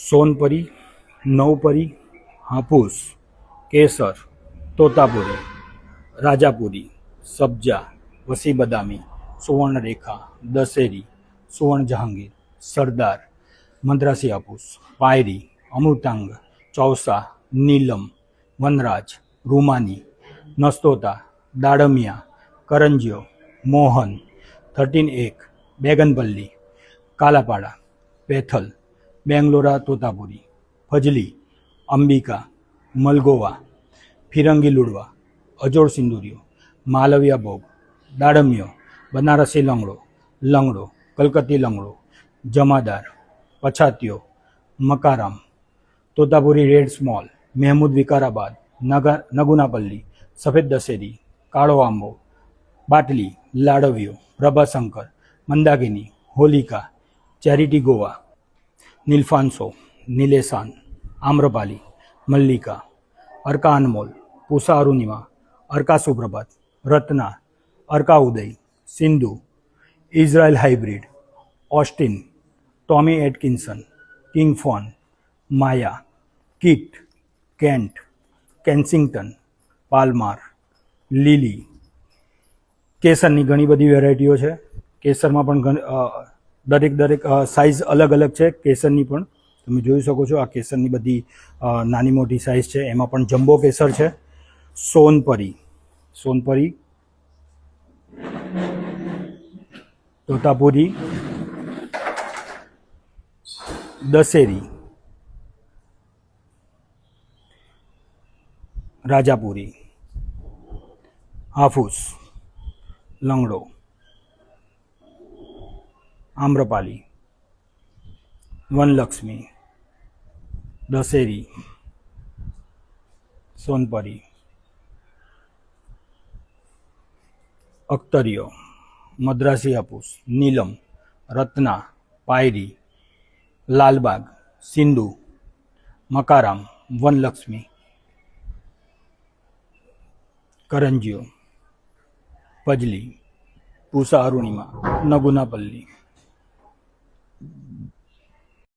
सोनपरी, नवपरी, हापूस, केसर, तोतापुरी, राजापुरी, सब्जा, वसी बदामी, सुवर्णरेखा, दशेरी, सुवर्ण जहांगीर, सरदार, मद्रासी हापूस, पायरी, अमृतांग, चौसा, नीलम, वनराज, रूमानी, नस्तोता, दाड़मिया, करंजियो, मोहन, 13-1, बेगनपल्ली, कालापाड़ा, पेथल, बेंगलोरा तोतापुरी, फजली, अंबिका, मलगोवा, फिरंगी लुड़वा, अजोड़ सिंदूरियो, मालविया भोग, दाड़मियो, बनारसी लंगड़ो, लंगड़ो, कलकत्ती लंगड़ो, जमादार, पछातियो, मकाराम, तोतापुरी रेड स्मॉल, महमूद विकाराबाद, नगुनापल्ली, सफेद दशेरी, काड़ो आंबो, बाटली, लाडवियो, प्रभाशंकर, मंदाकिनी, होलिका, चैरिटी गोवा, नीलफांसो, नीलेसान, Amrapali, Mallika, Arka Anmol, Pusa Arunima, Arka Suprabhat, Ratna, Arka Uday, Sindhu, Israel hybrid, Osteen, Tommy Atkinson, किंग फॉन, Maya, Keitt, Kent, Kensington, Palmer, લીલી. કેસરની ઘણી બધી વેરાયટીઓ છે. કેસરમાં પણ દરેક સાઇઝ અલગ અલગ છે. કેસરની પણ તમે જોઈ શકો છો. આ કેસરની બધી નાની મોટી સાઇઝ છે. એમાં પણ જમ્બો કેસર છે. સોનપરી, તોતાપુરી, દશેરી, રાજાપુરી, हाफूस, लंगड़ो, आम्रपाली, वनलक्ष्मी, दशेरी, सोनपरी, अख्तरियो, मद्रासी हापूस, नीलम, रत्ना, पायरी, लालबाग, सिंधु, मकाराम, वनलक्ष्मी, करंजियो, फजली, पूसा अरुणिमा, नगुनापल्ली,